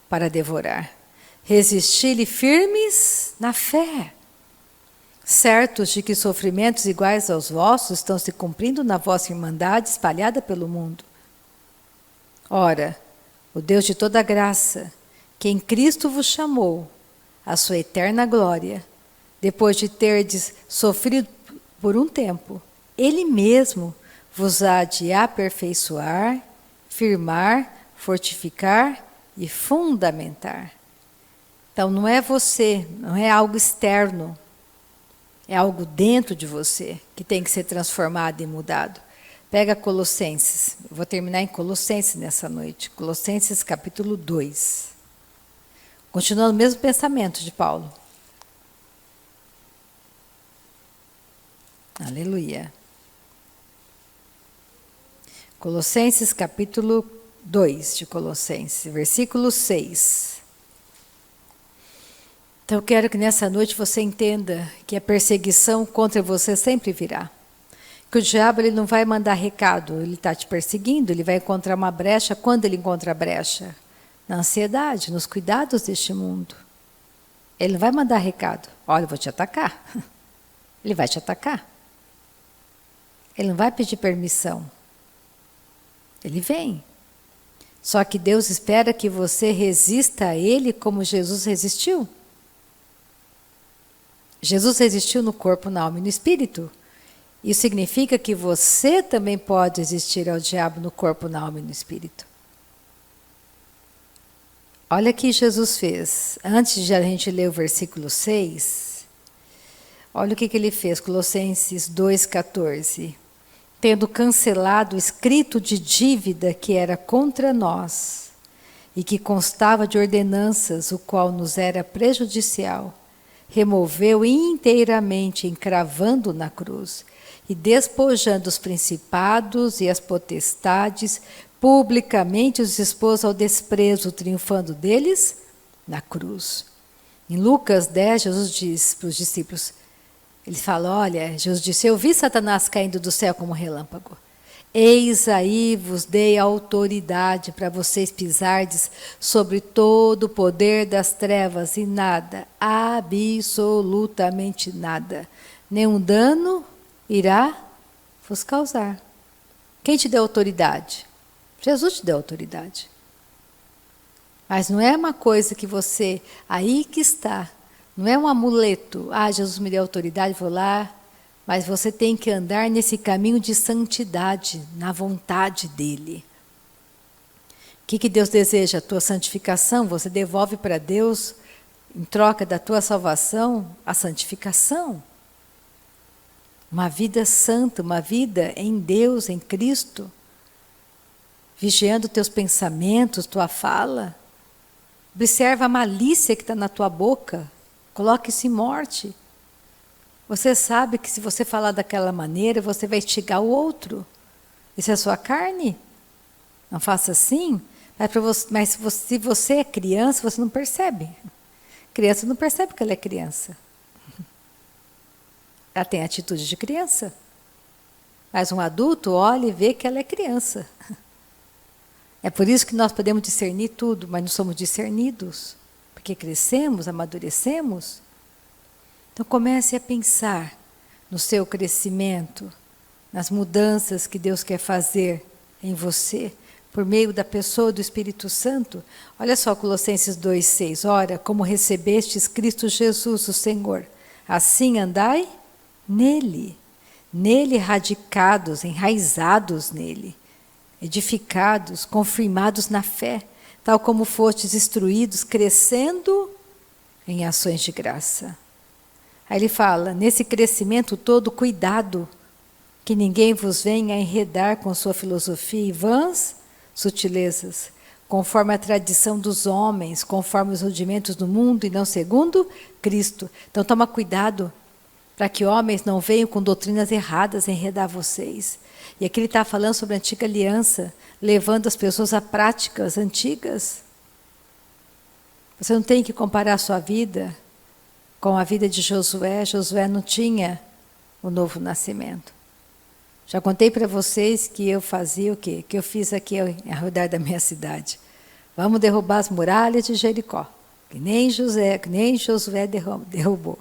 para devorar. Resisti-lhe firmes na fé, certos de que sofrimentos iguais aos vossos estão se cumprindo na vossa irmandade espalhada pelo mundo. Ora, o Deus de toda graça, que em Cristo vos chamou à sua eterna glória, depois de terdes sofrido por um tempo, Ele mesmo vos há de aperfeiçoar, firmar, fortificar e fundamentar. Então, não é você, não é algo externo, é algo dentro de você que tem que ser transformado e mudado. Pega Colossenses, eu vou terminar em Colossenses nessa noite, Colossenses capítulo 2. Continuando o mesmo pensamento de Paulo. Aleluia. Colossenses capítulo 2 de Colossenses, versículo 6. Então eu quero que nessa noite você entenda que a perseguição contra você sempre virá. Que o diabo ele não vai mandar recado, ele está te perseguindo, ele vai encontrar uma brecha. Quando ele encontra a brecha? Na ansiedade, nos cuidados deste mundo. Ele não vai mandar recado, olha, eu vou te atacar. Ele vai te atacar. Ele não vai pedir permissão. Ele vem. Só que Deus espera que você resista a ele como Jesus resistiu. Jesus resistiu no corpo, na alma e no espírito. Isso significa que você também pode resistir ao diabo no corpo, na alma e no espírito. Olha o que Jesus fez. Antes de a gente ler o versículo 6, olha o que ele fez, Colossenses 2,14. Tendo cancelado o escrito de dívida que era contra nós e que constava de ordenanças, o qual nos era prejudicial, removeu inteiramente, encravando na cruz, e despojando os principados e as potestades, publicamente os expôs ao desprezo, triunfando deles na cruz. Em Lucas 10, Jesus diz para os discípulos, ele fala, olha, Jesus disse, eu vi Satanás caindo do céu como relâmpago. Eis aí vos dei autoridade para vocês pisardes sobre todo o poder das trevas e nada, absolutamente nada, nenhum dano irá vos causar. Quem te deu autoridade? Jesus te deu autoridade. Mas não é uma coisa que você, aí que está, não é um amuleto, Jesus me deu autoridade, vou lá. Mas você tem que andar nesse caminho de santidade, na vontade dele. O que Deus deseja? A tua santificação, você devolve para Deus, em troca da tua salvação, a santificação. Uma vida santa, uma vida em Deus, em Cristo. Vigiando teus pensamentos, tua fala. Observa a malícia que está na tua boca. Coloque isso em morte. Você sabe que se você falar daquela maneira, você vai instigar o outro. Isso é a sua carne? Não faça assim. Mas se você é criança, você não percebe. Criança não percebe que ela é criança. Ela tem atitude de criança. Mas um adulto olha e vê que ela é criança. É por isso que nós podemos discernir tudo, mas não somos discernidos. Porque crescemos, amadurecemos. Então comece a pensar no seu crescimento, nas mudanças que Deus quer fazer em você, por meio da pessoa do Espírito Santo. Olha só Colossenses 2,6. Ora, como recebestes Cristo Jesus, o Senhor, assim andai nele. Nele radicados, enraizados nele, edificados, confirmados na fé, tal como fostes instruídos, crescendo em ações de graça. Aí ele fala, nesse crescimento todo, cuidado, que ninguém vos venha a enredar com sua filosofia e vãs sutilezas, conforme a tradição dos homens, conforme os rudimentos do mundo e não segundo Cristo. Então toma cuidado, para que homens não venham com doutrinas erradas enredar vocês. E aqui ele está falando sobre a antiga aliança, levando as pessoas a práticas antigas. Você não tem que comparar a sua vida com a vida de Josué. Josué não tinha o novo nascimento. Já contei para vocês que eu fazia o quê? Que eu fiz aqui ao redor da minha cidade. Vamos derrubar as muralhas de Jericó. Que nem Josué derrubou.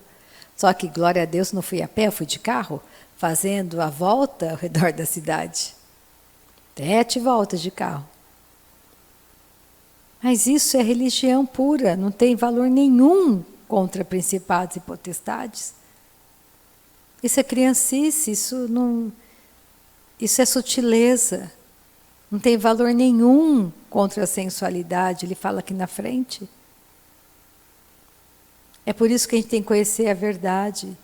Só que, glória a Deus, não fui a pé, eu fui de carro, fazendo a volta ao redor da cidade. 7 voltas de carro. Mas isso é religião pura, não tem valor nenhum contra principados e potestades. Isso é criancice, isso é sutileza. Não tem valor nenhum contra a sensualidade, ele fala aqui na frente. É por isso que a gente tem que conhecer a verdade.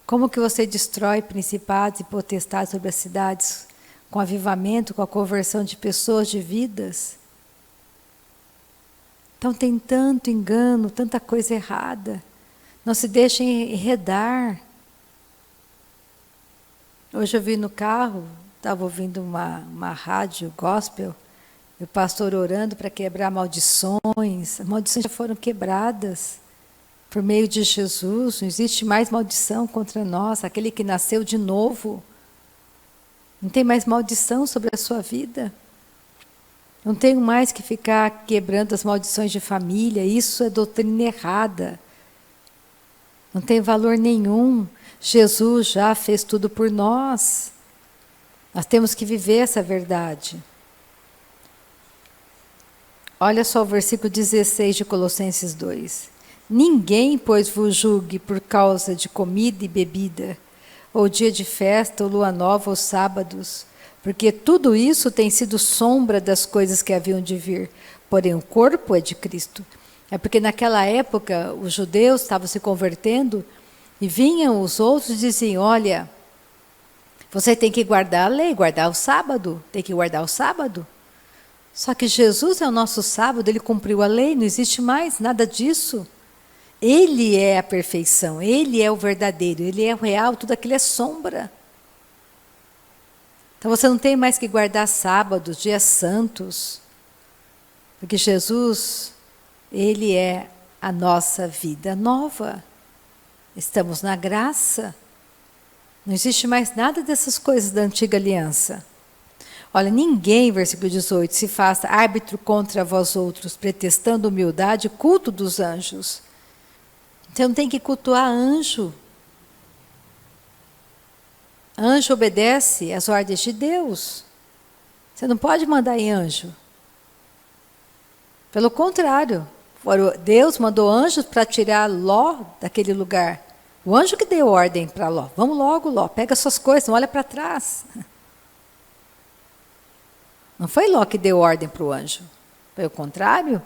Como que você destrói principados e potestades sobre as cidades? Com avivamento, com a conversão de pessoas, de vidas. Então tem tanto engano, tanta coisa errada. Não se deixem enredar. Hoje eu vi no carro, estava ouvindo uma rádio gospel, e o pastor orando para quebrar maldições. As maldições já foram quebradas por meio de Jesus. Não existe mais maldição contra nós. Aquele que nasceu de novo, não tem mais maldição sobre a sua vida. Não tenho mais que ficar quebrando as maldições de família. Isso é doutrina errada. Não tem valor nenhum. Jesus já fez tudo por nós. Nós temos que viver essa verdade. Olha só o versículo 16 de Colossenses 2. Ninguém, pois, vos julgue por causa de comida e bebida, ou dia de festa, ou lua nova, ou sábados, porque tudo isso tem sido sombra das coisas que haviam de vir, porém o corpo é de Cristo. É porque naquela época os judeus estavam se convertendo e vinham os outros e diziam, olha, você tem que guardar a lei, guardar o sábado, tem que guardar o sábado. Só que Jesus é o nosso sábado, ele cumpriu a lei, não existe mais nada disso. Ele é a perfeição, ele é o verdadeiro, ele é o real, tudo aquilo é sombra. Então você não tem mais que guardar sábados, dias santos, porque Jesus, Ele é a nossa vida nova. Estamos na graça. Não existe mais nada dessas coisas da antiga aliança. Olha, ninguém, versículo 18, se faça árbitro contra vós outros, pretextando humildade, culto dos anjos. Você não tem que cultuar anjo. Anjo obedece às ordens de Deus. Você não pode mandar em anjo. Pelo contrário, Deus mandou anjos para tirar Ló daquele lugar. O anjo que deu ordem para Ló. Vamos logo, Ló, pega suas coisas, não olha para trás. Não foi Ló que deu ordem para o anjo. Foi o contrário.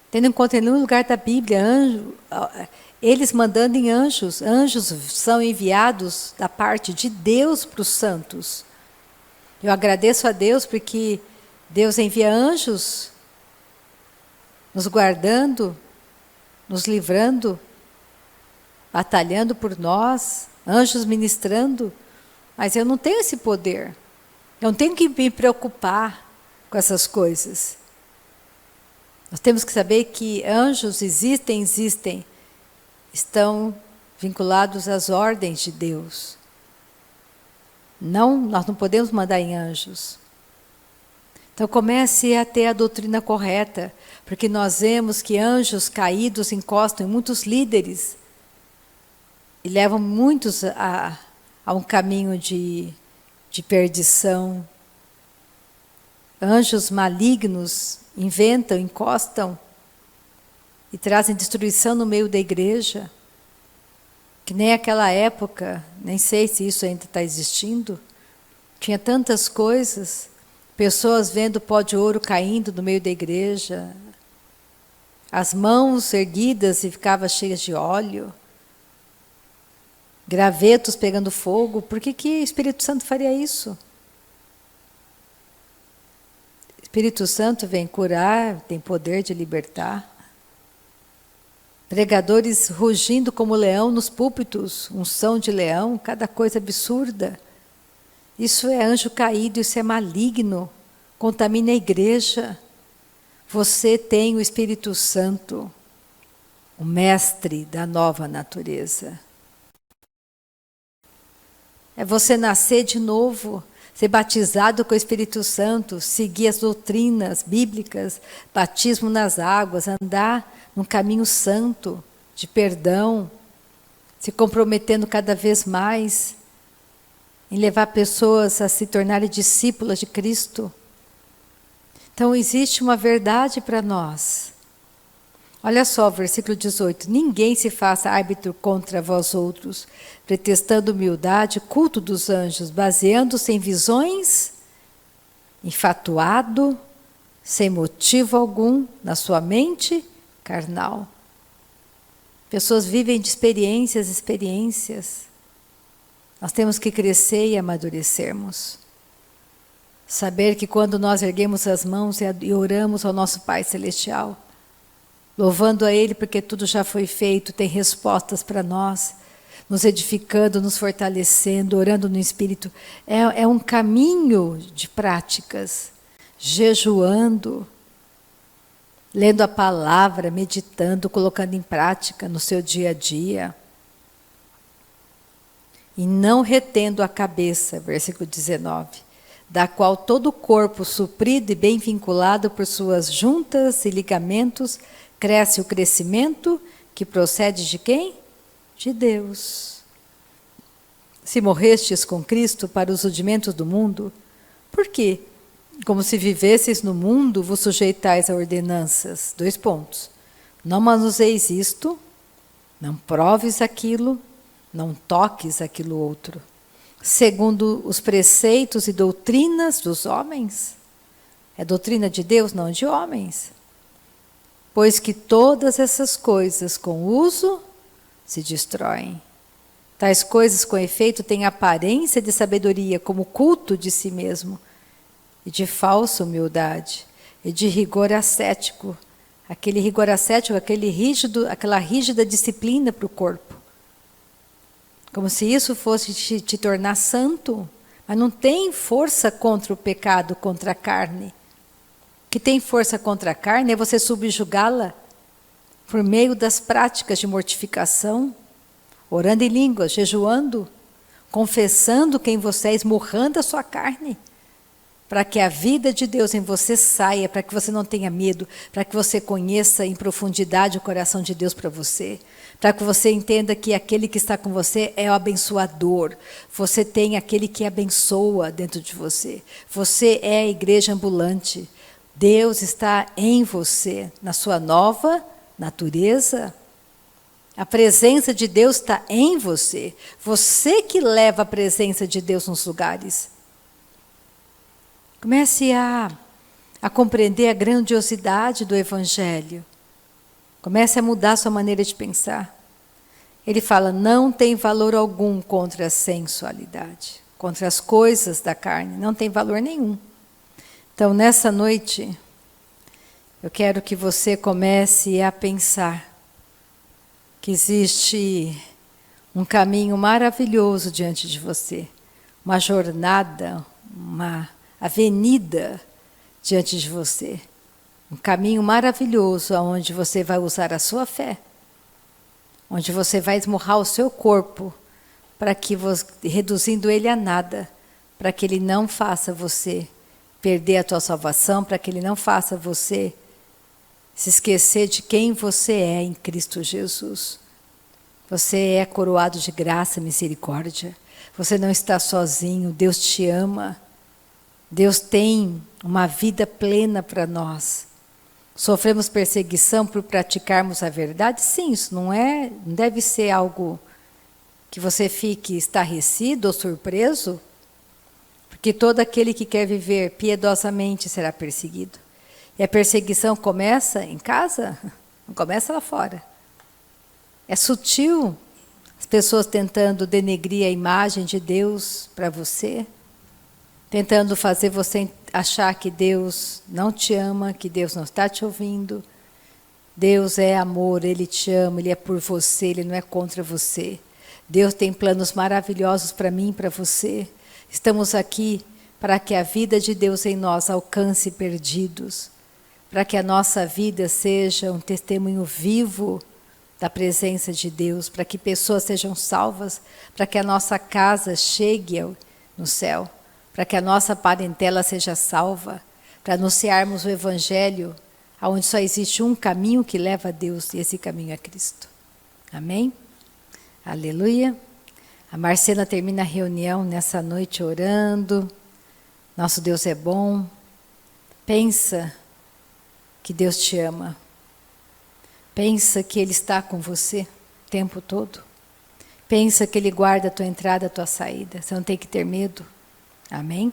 Tendo em conta em nenhum lugar da Bíblia, eles mandando em anjos. Anjos são enviados da parte de Deus para os santos. Eu agradeço a Deus porque Deus envia anjos nos guardando, nos livrando, batalhando por nós, anjos ministrando. Mas eu não tenho esse poder. Eu não tenho que me preocupar com essas coisas. Nós temos que saber que anjos existem, estão vinculados às ordens de Deus. Não, nós não podemos mandar em anjos. Então comece a ter a doutrina correta, porque nós vemos que anjos caídos encostam em muitos líderes e levam muitos a um caminho de perdição. Anjos malignos inventam, encostam e trazem destruição no meio da igreja. Que nem aquela época, nem sei se isso ainda está existindo, tinha tantas coisas, pessoas vendo o pó de ouro caindo no meio da igreja, as mãos erguidas e ficavam cheias de óleo, gravetos pegando fogo. Por que o Espírito Santo faria isso? O Espírito Santo vem curar, tem poder de libertar. Pregadores rugindo como leão nos púlpitos, unção de leão, cada coisa absurda. Isso é anjo caído, isso é maligno, contamina a igreja. Você tem o Espírito Santo, o mestre da nova natureza. É você nascer de novo, ser batizado com o Espírito Santo, seguir as doutrinas bíblicas, batismo nas águas, andar num caminho santo, de perdão, se comprometendo cada vez mais em levar pessoas a se tornarem discípulas de Cristo. Então existe uma verdade para nós. Olha só, versículo 18. Ninguém se faça árbitro contra vós outros, pretextando humildade, culto dos anjos, baseando-se em visões, infatuado, sem motivo algum, na sua mente carnal. Pessoas vivem de experiências. Nós temos que crescer e amadurecermos. Saber que quando nós erguemos as mãos e oramos ao nosso Pai Celestial, louvando a Ele porque tudo já foi feito, tem respostas para nós, nos edificando, nos fortalecendo, orando no Espírito. É um caminho de práticas, jejuando, lendo a palavra, meditando, colocando em prática no seu dia a dia. E não retendo a cabeça, versículo 19, da qual todo o corpo, suprido e bem vinculado por suas juntas e ligamentos, cresce o crescimento que procede de quem? De Deus. Se morrestes com Cristo para os rudimentos do mundo, por quê? Como se vivesseis no mundo, vos sujeitais a ordenanças. 2 pontos. Não manuseis isto, não proves aquilo, não toques aquilo outro, segundo os preceitos e doutrinas dos homens. É doutrina de Deus, não de homens. Pois que todas essas coisas com uso se destroem. Tais coisas com efeito têm aparência de sabedoria, como culto de si mesmo, e de falsa humildade, e de rigor ascético. Aquele rigor ascético, aquela rígida disciplina para o corpo. Como se isso fosse te tornar santo. Mas não tem força contra o pecado, contra a carne. O que tem força contra a carne é você subjugá-la por meio das práticas de mortificação, orando em línguas, jejuando, confessando quem você é, esmurrando a sua carne, para que a vida de Deus em você saia, para que você não tenha medo, para que você conheça em profundidade o coração de Deus para você, para que você entenda que aquele que está com você é o abençoador, você tem aquele que abençoa dentro de você, você é a igreja ambulante, Deus está em você, na sua nova natureza. A presença de Deus está em você. Você que leva a presença de Deus nos lugares. Comece a compreender a grandiosidade do Evangelho. Comece a mudar a sua maneira de pensar. Ele fala, não tem valor algum contra a sensualidade, contra as coisas da carne, não tem valor nenhum. Então, nessa noite, eu quero que você comece a pensar que existe um caminho maravilhoso diante de você, uma jornada, uma avenida diante de você, um caminho maravilhoso onde você vai usar a sua fé, onde você vai esmurrar o seu corpo, para que reduzindo ele a nada, para que ele não faça você perder a tua salvação, para que ele não faça você se esquecer de quem você é em Cristo Jesus. Você é coroado de graça e misericórdia. Você não está sozinho, Deus te ama. Deus tem uma vida plena para nós. Sofremos perseguição por praticarmos a verdade? Sim, isso não deve ser algo que você fique estarrecido ou surpreso, porque todo aquele que quer viver piedosamente será perseguido. E a perseguição começa em casa? Não começa lá fora. É sutil, as pessoas tentando denegrir a imagem de Deus para você, tentando fazer você achar que Deus não te ama, que Deus não está te ouvindo. Deus é amor, Ele te ama, Ele é por você, Ele não é contra você. Deus tem planos maravilhosos para mim e para você. Estamos aqui para que a vida de Deus em nós alcance perdidos, para que a nossa vida seja um testemunho vivo da presença de Deus, para que pessoas sejam salvas, para que a nossa casa chegue no céu, para que a nossa parentela seja salva, para anunciarmos o Evangelho, onde só existe um caminho que leva a Deus, e esse caminho é Cristo. Amém? Aleluia. A Marcela termina a reunião nessa noite orando. Nosso Deus é bom. Pensa que Deus te ama. Pensa que Ele está com você o tempo todo. Pensa que Ele guarda a tua entrada, a tua saída. Você não tem que ter medo. Amém?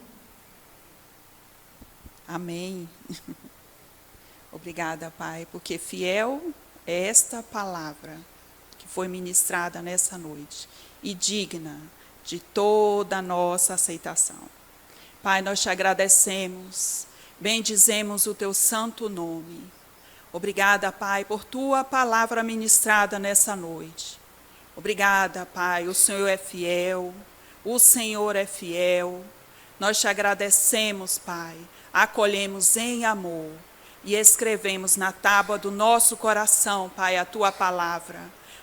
Amém. Obrigada, Pai, porque fiel é esta palavra que foi ministrada nessa noite e digna de toda a nossa aceitação. Pai, nós te agradecemos, bendizemos o teu santo nome. Obrigada, Pai, por tua palavra ministrada nessa noite. Obrigada, Pai, o Senhor é fiel, o Senhor é fiel. Nós te agradecemos, Pai, acolhemos em amor e escrevemos na tábua do nosso coração, Pai, a tua palavra.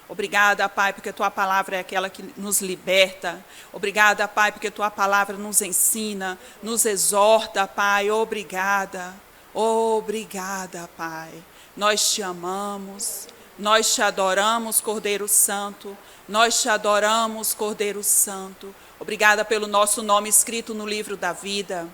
Obrigada, Pai, porque tua palavra é aquela que nos liberta. Obrigada, Pai, porque tua palavra nos ensina, nos exorta, Pai. Obrigada, obrigada, Pai. Nós te amamos, nós te adoramos, Cordeiro Santo. Nós te adoramos, Cordeiro Santo. Obrigada pelo nosso nome escrito no livro da vida.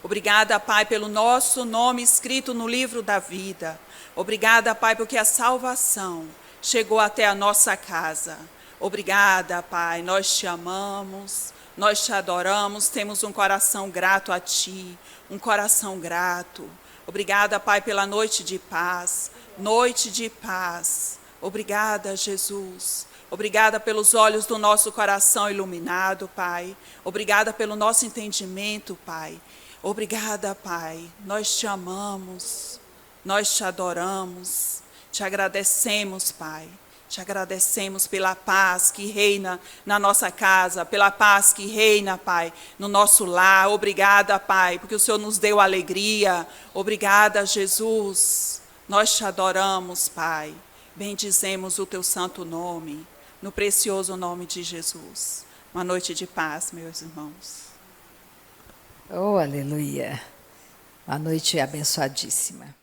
Obrigada, Pai, pelo nosso nome escrito no livro da vida. Obrigada, Pai, porque a salvação chegou até a nossa casa. Obrigada, Pai, nós te amamos, nós te adoramos, temos um coração grato a Ti, um coração grato. Obrigada, Pai, pela noite de paz, noite de paz. Obrigada, Jesus. Obrigada pelos olhos do nosso coração iluminado, Pai. Obrigada pelo nosso entendimento, Pai. Obrigada, Pai. Nós te amamos, nós te adoramos, te agradecemos, Pai. Te agradecemos pela paz que reina na nossa casa, pela paz que reina, Pai, no nosso lar. Obrigada, Pai, porque o Senhor nos deu alegria. Obrigada, Jesus. Nós te adoramos, Pai. Bendizemos o teu santo nome, no precioso nome de Jesus. Uma noite de paz, meus irmãos. Oh, aleluia. Uma noite abençoadíssima.